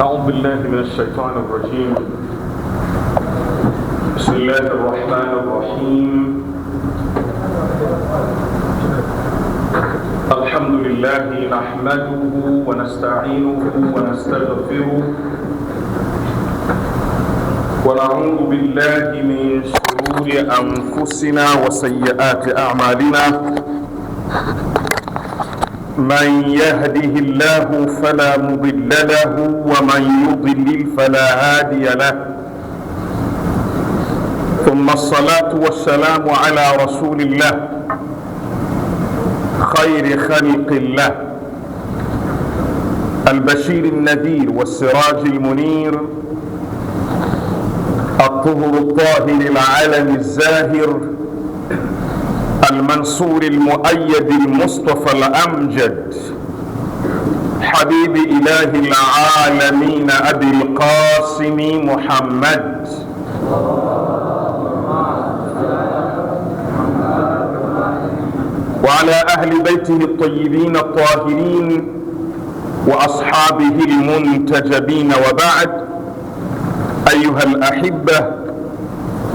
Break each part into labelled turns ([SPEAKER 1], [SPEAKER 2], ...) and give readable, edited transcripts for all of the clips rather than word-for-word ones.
[SPEAKER 1] أعوذ بالله من الشيطان الرجيم. بسم الله الرحمن الرحيم. الحمد لله نحمده ونستعينه ونستغفره ونعوذ بالله من شرور أنفسنا وسيئات أعمالنا. من يهده الله فلا مضل له ومن يضلل فلا هادي له. ثم الصلاة والسلام على رسول الله خير خلق الله البشير النذير والسراج المنير الطهر الطاهر العالم الزاهر المنصور المؤيد المصطفى الأمجد حبيب إله العالمين أبي القاسم محمد وعلى أهل بيته الطيبين الطاهرين وأصحابه المنتجبين. وبعد، أيها الأحبة،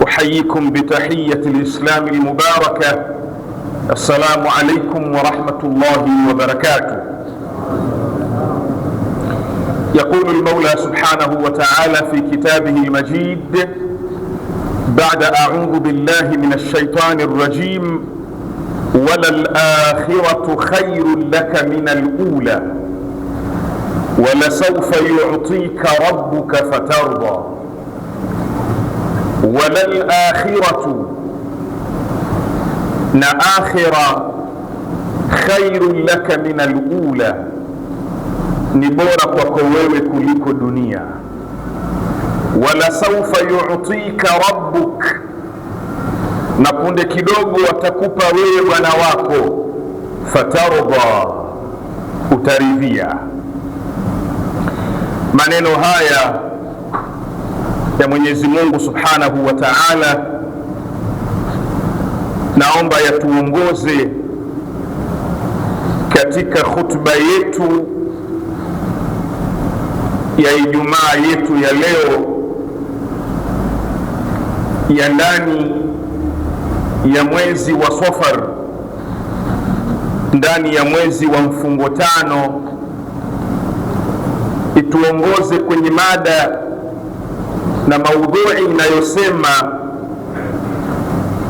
[SPEAKER 1] أحييكم بتحية الإسلام المباركة. السلام عليكم ورحمة الله وبركاته. يقول المولى سبحانه وتعالى في كتابه المجيد بعد أعوذ بالله من الشيطان الرجيم: وللآخرة خير لك من الأولى ولسوف يعطيك ربك فترضى. وللآخرة na akhira khairun laka min alula, ni bora kwako wewe kuliko dunia. Wala sawfa yu'tika rabbuk, na punde kidogo watakupa wewe Bwana wako. Fatarda, utaridhia. Maneno haya ya Mwenyezi Mungu Subhanahu wa Ta'ala naomba yatuongoze katika khutba yetu ya Ijumaa yetu ya leo ya ndani ya mwezi wa Safar, ndani ya mwezi wa mfungo tano. Ituongoze kwenye mada na maudhui inayosema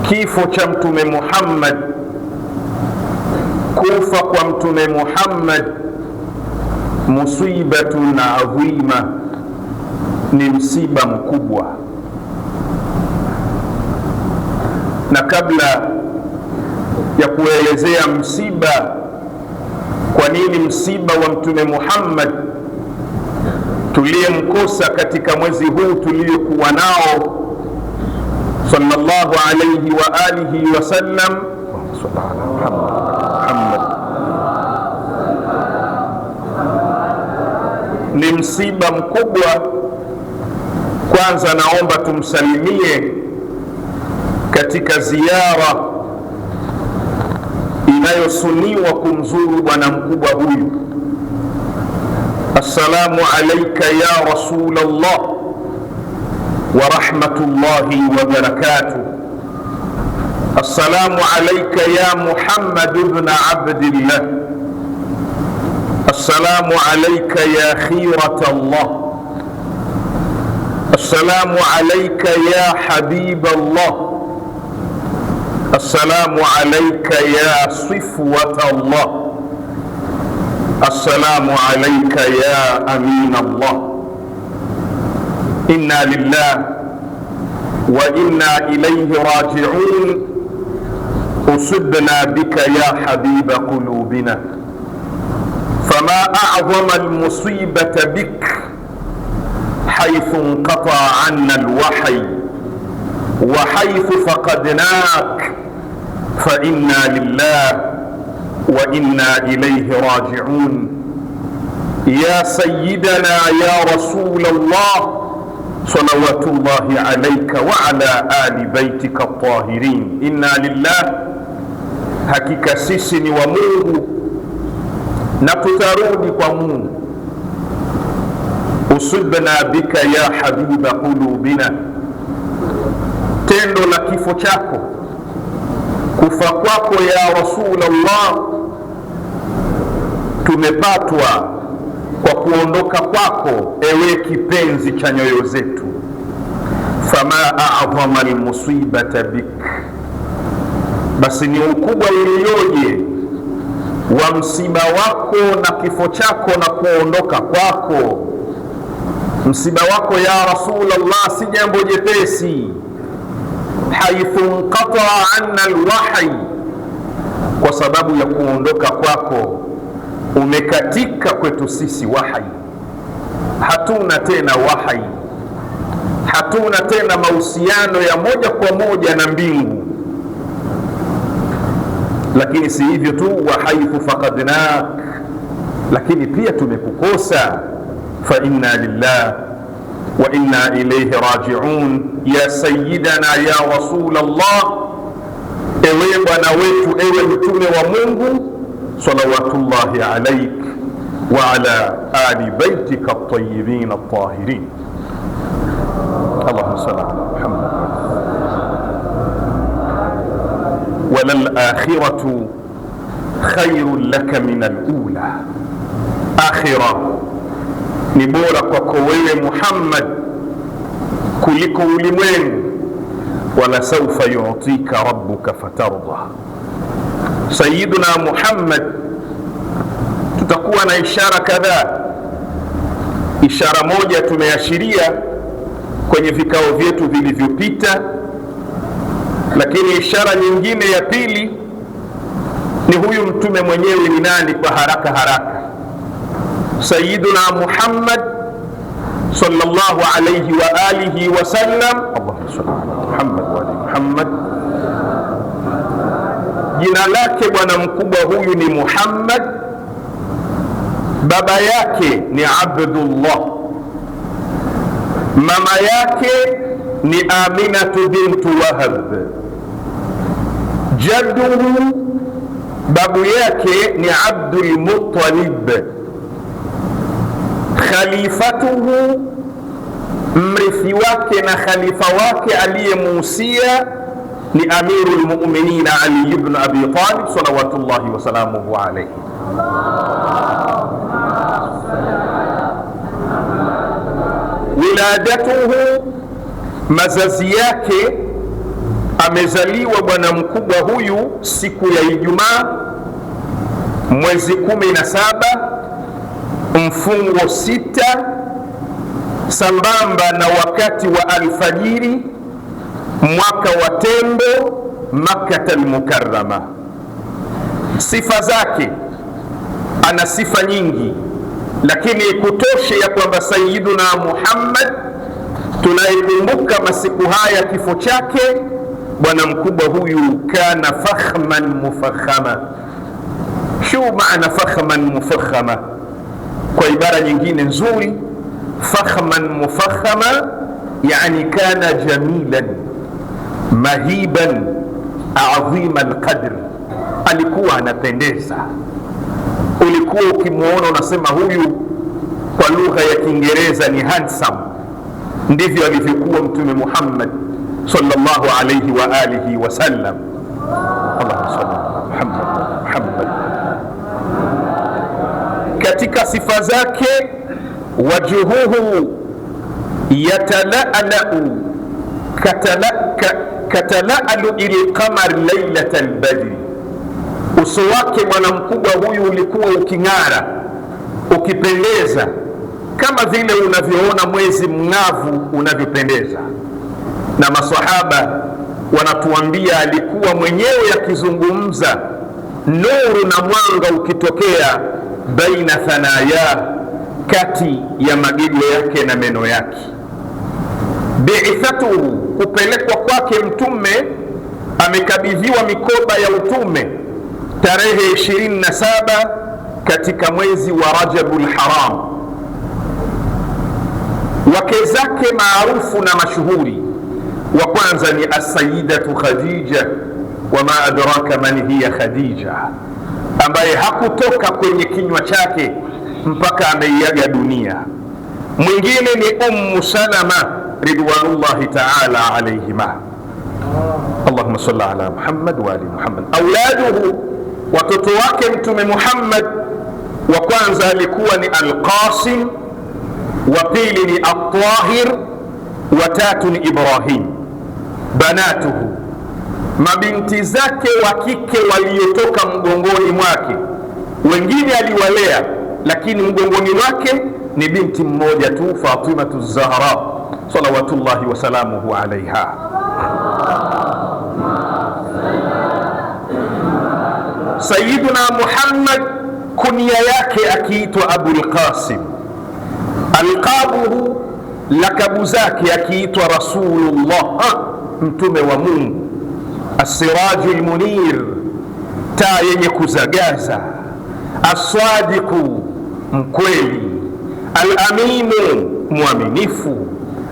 [SPEAKER 1] kifo cha Mtume Muhammad. Kufa kwa Mtume Muhammad musibatun adhima, ni msiba mkubwa. Na kabla ya kuelezea msiba, kwa nini msiba wa Mtume Muhammad tuliyemkosa katika mwezi huu tuliokuwa nao sallallahu alayhi wa alihi wa sallam, ni msiba mkubwa. Kwanza naomba tumsalimie katika ziara inayosuniwa kumzuru bwana mkubwa huyu. Assalamu alayka ya Rasulallah wa rahmatullahi wa barakatuh. Assalamu alayka ya Muhammad ibn Abdillah. Assalamu alayka ya khirat Allah. Assalamu alayka ya habib Allah. Assalamu alayka ya sifwat Allah. Assalamu alayka ya amin Allah. Inna lillah wa inna ilayhi raji'un. Usibna bika ya habiba qulubina. Fama a'zama al-musibata bik haythu inqata'a 'anna al-wahy wa haythu faqadnak fa inna lillah wa inna ilayhi raji'un. Ya sayyidana ya Rasulallah salawatullahi alayka wa ala ali baitika at-tahirin. Inna lillah, hakika sisi ni wa Mungu na tutarudi kwa Mungu. usibna bika ya habiba qulubina, tendo la kifo chako, kufa kwako ya Rasulullah, tumepatwa kwa kuondoka kwako ewe kipenzi cha nyoyo zetu. Fama a'zama almusibata bik, basi ni ukubwa ulioje wa msiba wako na kifo chako na kuondoka kwako. Msiba wako ya Rasulullah si jambo jepesi. Haithu inqata'a anna alwahy, kwa sababu ya kuondoka kwako umekatika kwetu sisi wahi. Hatuna tena wahi, hatuna tena mahusiano ya moja kwa moja na mbingu. Lakini si hivyo tu, wa haithu faqadnak, lakini pia tumekukosa. Fa inna lillahi wa inna ilayhi raji'un. Ya sayyidana ya Rasulullah, ewe bwana wetu, ewe mtume wa Mungu, salawatullahi alayk wa ala ali baitika at-tayyibin at-tahirin. Allahumma salli ala Muhammad. Walal akhiratu khayrun laka min al-ula, akhira ni bora kwako wewe Muhammad kuliko ulimwengu. Wala sawfa yu'tika rabbuka fatarda. Sayyiduna Muhammad, tutakuwa na ishara kadhaa. Ishara moja tumeashiria kwenye vikao vyetu vilivyopita, lakini ishara nyingine ya pili ni huyu mtume mwenyewe. Ni nani? Kwa haraka haraka, Sayyiduna Muhammad sallallahu alayhi wa alihi wa sallam. Allahumma salli ala Muhammad wa ali Muhammad. Jina lake bwana mkubwa huyu ni Muhammad, baba yake ni Abdullah, mama yake ni Aminatu bintu Wahab, jadduhu babu yake ni Abdul Muttalib, khalifatuhu mrithi wake na khalifa wake aliyemuhusia ni Amirul Mu'minin Ali ibn Abi Talib salawatullahi wa salamuhu alayhi. Wiladatuhu, mazazi yake, amezaliwa bwana mkubwa huyu siku ya Ijumaa, mwezi 17 mfungo 6, sambamba na wakati wa alfajiri, mwaka wa tembo, Makkah al-Mukarrama. Sifa zake, ana sifa nyingi, lakini kutoshe ya kwamba Sayyiduna Muhammad tunaikumbuka masiku haya kifo chake. Bwana mkubwa huyu kana fakhman mufakhama. Shu maana fakhman mufakhama? Kwa ibara nyingine nzuri, fakhman mufakhama yani kana jamilan mahiban adhima alqadr, alikuwa anapendeza. Ulikuwa ukimwona unasema huyu, kwa lugha ya Kiingereza ni handsome. Ndivyo alivyokuwa Mtume Muhammad sallallahu alayhi wa alihi wa sallam. Allahumma salli ala Muhammad. Katika sifa zake, wajhuhu yatala'alu katala'alu ilqamar laylat albadri, uso wake bwana mkubwa huyu ulikuwa uking'ara, ukipendeza kama vile unavyoona mwezi mng'avu unavyopendeza. Na masahaba wanatuambia alikuwa mwenyewe akizungumza, nuru na mwanga ukitokea baina thanaya, kati ya magego yake na meno yake. Bi'ithatuhu, kupelekwa kwake mtume, amekabidhiwa mikoba ya utume tarehe 27 katika mwezi wa Rajabul Haram. Wake zake maarufu na mashuhuri, wa kwanza ni as-sayyidatu Khadija, wama adraka man hiya Khadija, ambaye hakutoka kwenye kinywa chake mpaka ameiaga dunia. mwingine ni Ummu Salama ridwanullahi ta'ala alayhima. Allahumma salli ala Muhammad wa ali Muhammad. Auladuhu, watoto wake Mtume Muhammad, wa kwanza alikuwa ni Al-Qasim, wa pili ni At-Tahir, wa tatu ni Ibrahim. Banatuhu, mabinti zake wa kike waliotoka mgongoni mwake, wengine aliwalea, lakini mgongoni mwake ni binti mmoja tu, Fatimatu Zahra salawatullahi wasalamuhu alaiha. Sayyiduna Muhammad kunia yake akiitwa Abul Qasim, alqabuhu, lakabu zake akiitwa Rasulullah, mtume wa Mungu, As-Sirajul Munir, taa yenye kuzagaza, As-Sadiqu, mkweli, Al-Aminu, mwaminifu,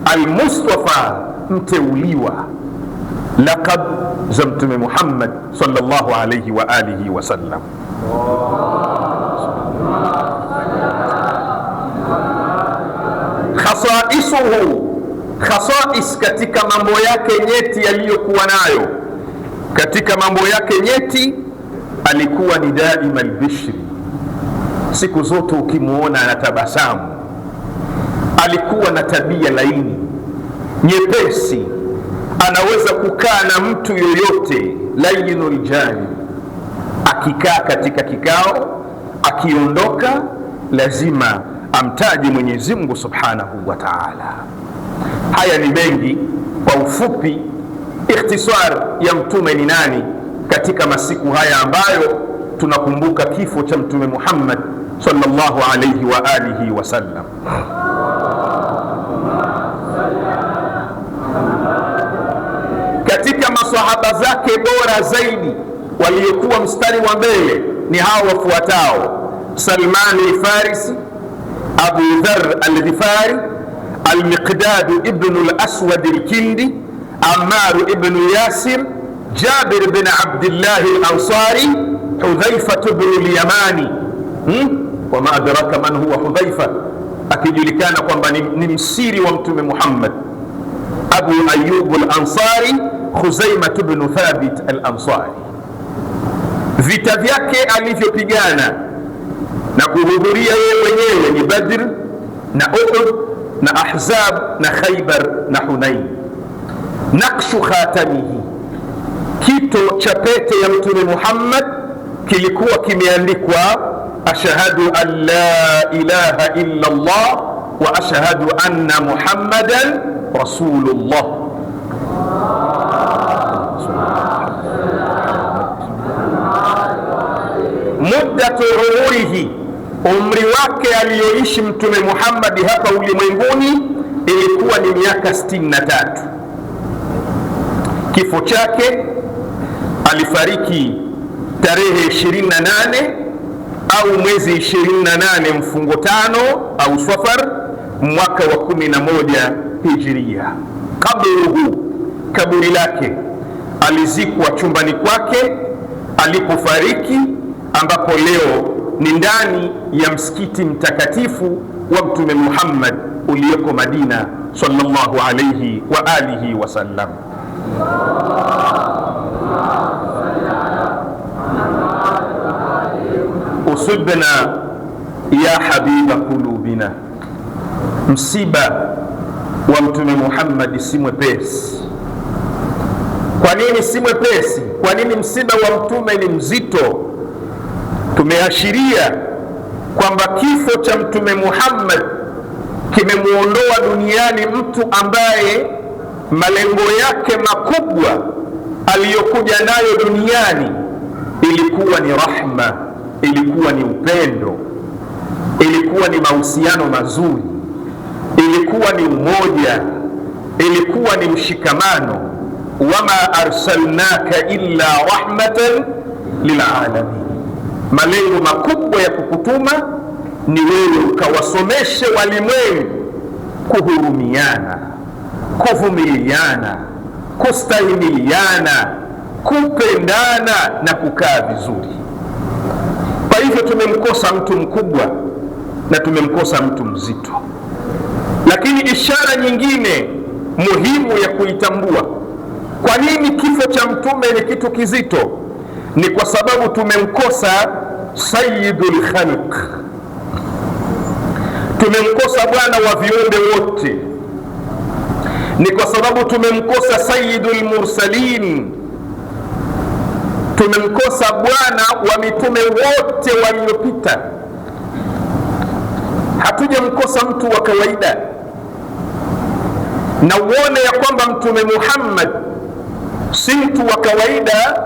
[SPEAKER 1] Al-Mustafa, mteuliwa. Laqab za Mtume Muhammad sallallahu alayhi wa alihi wa sallam. Khasaisuhu, khasais katika mambo yake nyeti yaliyokuwa nayo. Katika mambo yake nyeti alikuwa ni daima albishri, siku zote ukimuona anatabasamu. Alikuwa na tabia laini nyepesi, anaweza kukaa na mtu yoyote, lainul jani. Akikaa katika kikao, akiondoka lazima amtaje Mwenyezi Mungu Subhanahu wa Ta'ala. Haya ni mengi. Kwa ufupi, ikhtisar ya mtume ni nani katika masiku haya ambayo tunakumbuka kifo cha Mtume Muhammad sallallahu alayhi wa alihi wasallam. Katika maswahaba zake bora zaidi waliokuwa mstari wa mbele ni hao wafuatao: Salman al-Farisi, Abu Dharr al-Ghifari, Al-Miqdad ibn al-Aswad al-Kindi, Ammar ibn Yasir, Jabir bin Abdullah al-Ansari, Hudhaifa ibn al-Yamani. Wama adraka man huwa Hudhaifa, akijulikana kwamba ni msiri wa Mtume Muhammad. Abu Ayyub al-Ansari, Khuzaimah ibn Thabit al-Ansari. Vita vyake alivyopigana na kuhudhuria yeye mwenyewe ni Badr na Uhud na Ahzab na Khaybar na Hunain. Naqshu khatamihi, kito cha pete ya Mtume Muhammad kilikuwa kimeandikwa ashhadu an la ilaha illa Allah wa ashhadu anna Muhammadan Rasulullah. Muddatu umurihi, umri wake aliyoishi Mtume Muhammad hapa ulimwenguni ilikuwa ni miaka 63. Kifo chake, alifariki tarehe 28 au mwezi 28 mfungo 5 au Safar mwaka wa 11 Hijria. Kaburi lake alizikwa chumbani kwake alipofariki, ambapo leo ni ndani ya msikiti mtakatifu wa Mtume Muhammad ulioko Madina sallallahu alayhi wa alihi wasallam. Usibna ya habiba qulubina, msiba wa Mtume Muhammad si mwepesi. Kwa nini si mwepesi? Kwa nini msiba wa mtume ni mzito? Tumeashiria kwamba kifo cha Mtume Muhammad kimemuondoa duniani mtu ambaye malengo yake makubwa aliyokuja nayo duniani ilikuwa ni rahma, ilikuwa ni upendo, ilikuwa ni mahusiano mazuri, ilikuwa ni umoja, ilikuwa ni mshikamano. Wama arsalnaka illa rahmatan lilalamin, malengo makubwa ya kukutuma ni wewe ukawasomeshe walimwengu kuhurumiana, kuvumiliana, kustahimiliana, kupendana na kukaa vizuri. Kwa hivyo tumemkosa mtu mkubwa na tumemkosa mtu mzito. Lakini ishara nyingine muhimu ya kuitambua kwa nini kifo cha mtume ni kitu kizito, ni kwa sababu tumemkosa sayyidul khalq, tumemkosa bwana wa viumbe wote, ni kwa sababu tumemkosa sayyidul mursalin, tumemkosa bwana wa mitume wote waliopita. Hatujamkosa mtu wa kawaida. Na uone ya kwamba mtume Muhammad si mtu wa kawaida.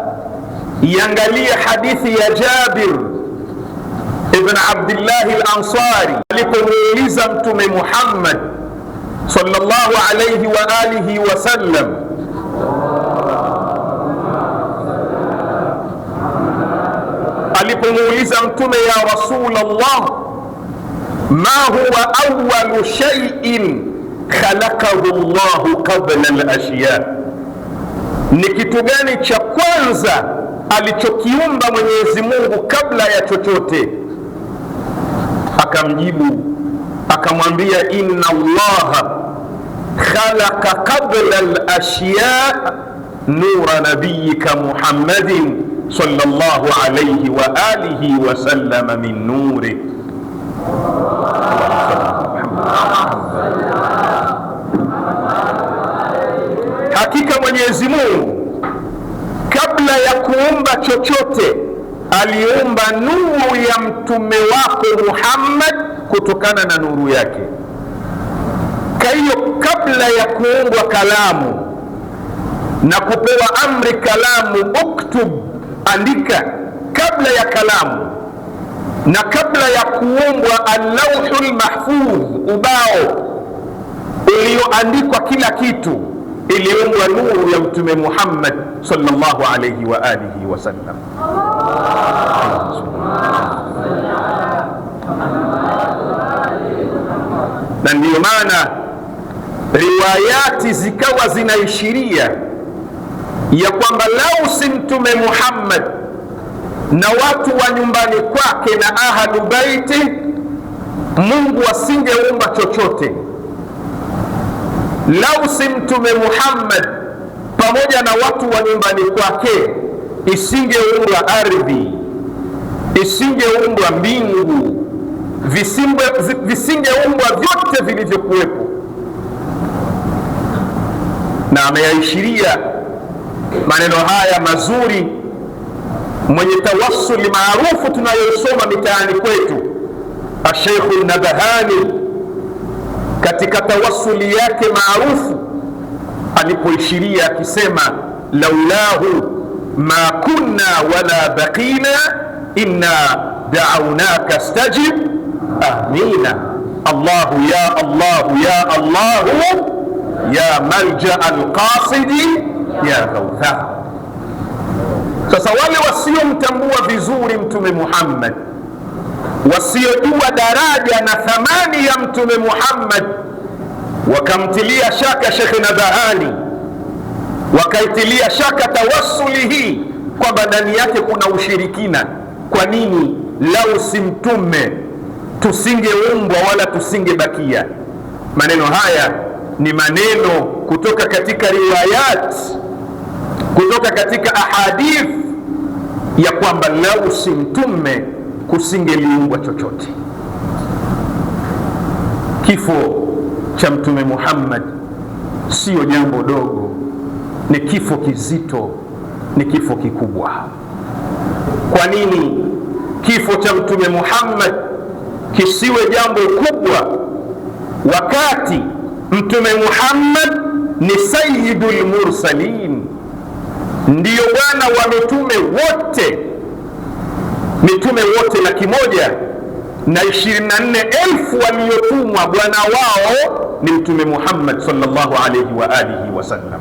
[SPEAKER 1] Iangalia hadithi ya Jabir ibn Abdullah al-Ansari alipomuuliza mtume Muhammad sallallahu alayhi wa alihi wa sallam, alipomuuliza mtume, ya Rasulullah, ma huwa awwalu shay'in khalaqahu Allahu qabla al-ashya, ni kitu gani cha kwanza alichokiumba Mwenyezi Mungu kabla ya chochote? Akamjibu akamwambia, inna Allaha khalaqa qabla al-ashya nura nabiyyika Muhammadin sallallahu alayhi wa alihi wa sallam min nuri. Hakika Mwenyezi Mungu kabla ya kuumba chochote aliumba nuru ya mtume wako Muhammad kutokana na nuru yake. Kwa hiyo kabla ya kuumbwa kalamu na kupewa amri kalamu, uktub, andika, kabla ya kalamu na kabla ya kuumbwa al-lawhul mahfudh, ubao ulioandikwa kila kitu, iliumbwa nuru ya mtume Muhammad sallallahu alayhi wa alihi wasallam. Na ndiyo maana riwayati zikawa zinaishiria ya kwamba lau si mtume Muhammad na watu wa nyumbani kwake na ahlu baiti, Mungu asingeumba chochote. Lau si mtume Muhammad pamoja na watu wa nyumbani kwake, isingeumbwa ardhi, isingeumbwa mbingu, visingeumbwa vyote vilivyokuwepo. Na ameyaishiria maneno haya mazuri mwenye tawassuli maarufu tunayosoma mitaani kwetu, Sheikh Nabahani, katika tawassuli yake maarufu alipoishiria akisema, laulahu ma kunna wala baqina inna da'awnaka stajib amina. Allahu ya Allahu ya Allahu ya malja alqasidi ya ghawtha. Sasa wale wasiomtambua vizuri mtume Muhammad, wasiojua daraja na thamani ya mtume Muhammad, wakamtilia shaka Sheikh Nabahani, wakaitilia shaka tawassuli hii kwamba ndani yake kuna ushirikina. Kwa nini? Lau si mtume tusingeumbwa wala tusingebakia. Maneno haya ni maneno kutoka katika riwayat, kutoka katika ahadith ya kwamba lau si mtume kusingeliumbwa chochote. Kifo cha mtume Muhammad sio jambo dogo, ni kifo kizito, ni kifo kikubwa. Kwa nini kifo cha mtume Muhammad kisiwe jambo kubwa, wakati mtume Muhammad ni sayyidul mursalin, ndiyo bwana wa mitume wote, mitume wote 124,000 waliotumwa, bwana wao ni mtume Muhammad sallallahu alayhi wa alihi wasallam.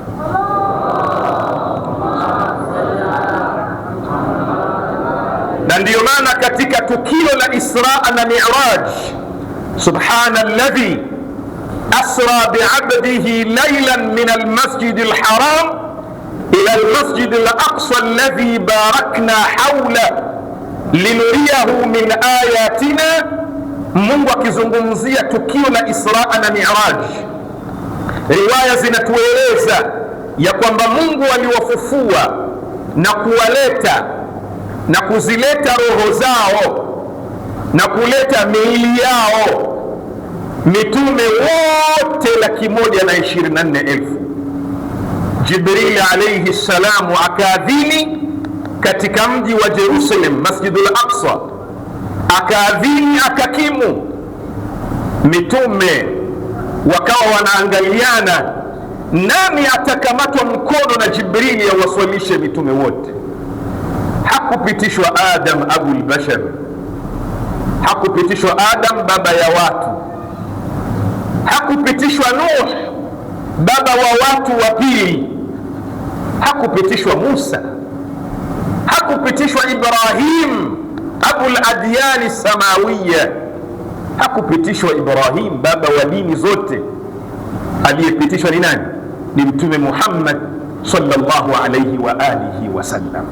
[SPEAKER 1] Na ndiyo maana katika tukio la Isra na Mi'raj, subhana alladhi asra bi'abdihi laylan min almasjid alharam ila almasjid alaqsa alladhi barakna hawla linuriyahu min ayatina Mungu akizungumzia tukio la Isra na Mi'raj, riwaya zinatueleza ya kwamba Mungu aliwafufua na kuwaleta na kuzileta roho zao na kuleta miili yao mitume wote 124,000. Jibril alayhi salamu akaadhini katika mji wa Jerusalem, Masjidul Aqsa, akaadhini akakimu, mitume wakawa wanaangaliana nani atakamatwa mkono na Jibrili awaswalishe mitume wote. Hakupitishwa Adam abul bashar, hakupitishwa Adam baba ya watu, hakupitishwa Nuh baba wa watu wa pili, hakupitishwa Musa, hakupitishwa Ibrahim abul adyani samawiya, hakupitishwa Ibrahim baba wa dini zote. Aliyepitishwa ni nani? Ni Mtume Muhammad sallallahu alayhi wa alihi wasallam.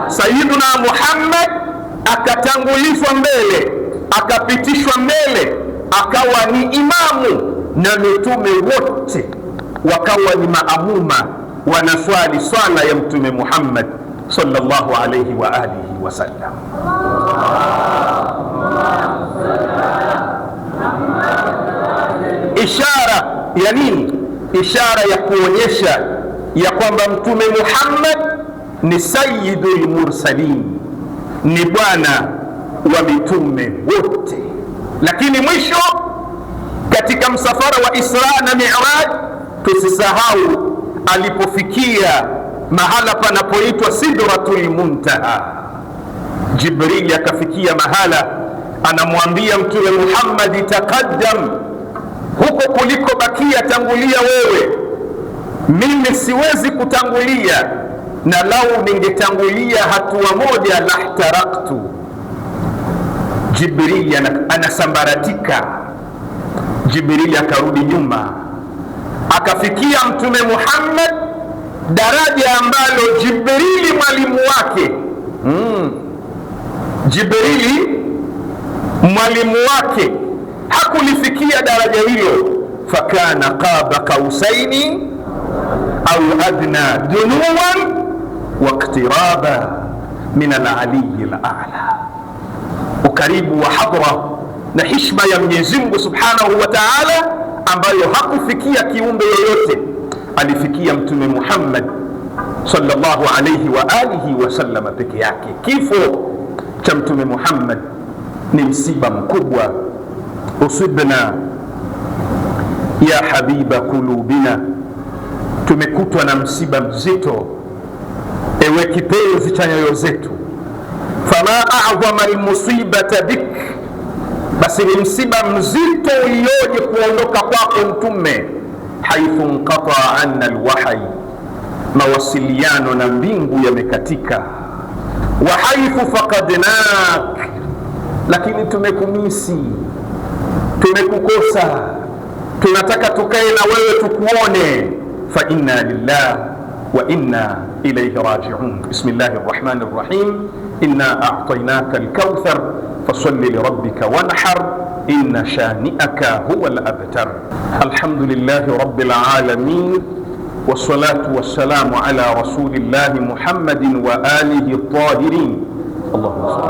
[SPEAKER 1] Sayyiduna Muhammad akatangulishwa mbele, akapitishwa mbele, akawa ni imamu, na mitume wote wakawa ni maamuma, wanaswali swala ya Mtume Muhammad sallallahu alayhi wa alihi wasallam. Ishara ya nini? Ishara ya kuonyesha ya kwamba Mtume Muhammad ni sayyidul mursalin, ni bwana wa mitume wote. Lakini mwisho katika msafara wa Isra na Mi'raj, tusisahau alipofikia mahala panapoitwa Sidratul Muntaha, Jibril akafikia mahala anamwambia Mtume Muhammad, taqaddam, huko kuliko bakia tangulia wewe, mimi siwezi kutangulia, na lau ningetangulia hatua moja lahtaraktu. Jibril anasambaratika. Jibril akarudi nyuma, akafikia Mtume Muhammad daraja ambalo Jibrili mwalimu wake Jibrili mwalimu wake hakulifikia daraja hilo. Fakana qaba qausaini au adna dunuwan waqtiraba min al-aliyi al-a'la. Ukaribu wa hadra na hishma ya Mwenyezi Mungu subhanahu wa ta'ala ambayo hakufikia kiumbe yoyote, alifikia Mtume Muhammad sallallahu alayhi wa alihi wasallam peke yake. Kifo cha Mtume Muhammad ni msiba mkubwa. Usibna ya habiba kulubina, tumekutwa na msiba mzito, ewe kipenzi cha nyoyo zetu. Fama a'zama almusibata bik, basi ni msiba mzito ulioje kuondoka kwako Mtume. Haithu nqata anna alwahyi, mawasiliano na mbingu yamekatika. Wa haithu faqadnak, lakini tumekumisi, tumekukosa, tunataka tukae na wewe tukuone. Fa inna lillahi wa inna ilayhi raji'un. Bismillahir rahmanir rahim. Inna a'tainaka al-kawthar fasalli li rabbika wanhar inna shani'aka huwa al-abtar. Alhamdulillahi rabbil alamin, wassalatu wassalamu ala rasulillahi Muhammadin wa alihi at-tahirin. Allahumma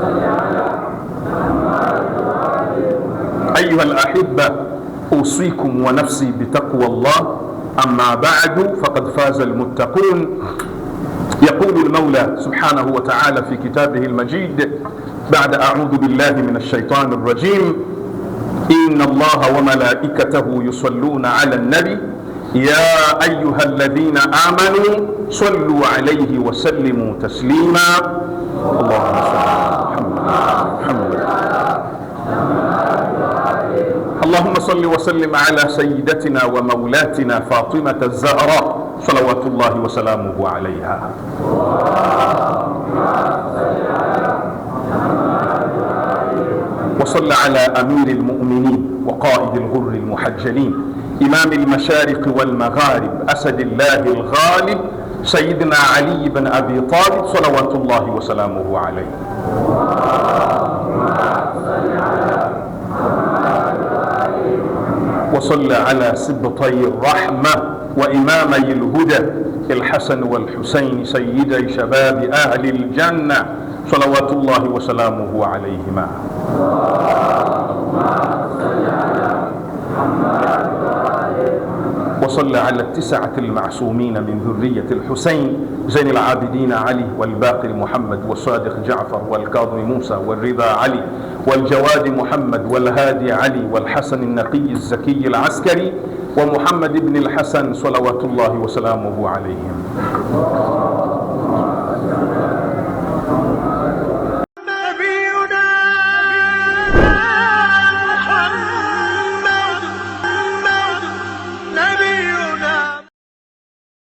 [SPEAKER 1] salli أيها الأحبة، أوصيكم ونفسي بتقوى الله. أما بعد، فقد فاز المتقون. يقول المولى سبحانه وتعالى في كتابه المجيد بعد أعوذ بالله من الشيطان الرجيم: إن الله وملائكته يصلون على النبي يا أيها الذين آمنوا صلوا عليه وسلموا تسليما. اللهم صل على محمد. اللهم صل وسلم على سيدتنا ومولاتنا فاطمة الزهراء صلوات الله وسلامه عليها. وصل على أمير المؤمنين وقائد الغر المحجلين إمام المشارق والمغارب أسد الله الغالب سيدنا علي بن أبي طالب صلوات الله وسلامه عليه. وصل على سبطي الرحمة وإمامي الهدى الحسن والحسين سيدي شباب أهل الجنة صلوات الله وسلامه عليهما. وصل على التسعة المعصومين من ذرية الحسين زين العابدين علي والباقر محمد والصادق جعفر والكاظم موسى والرضا علي والجواد محمد والهادي علي والحسن النقي الزكي العسكري ومحمد بن الحسن صلوات الله وسلامه عليهم.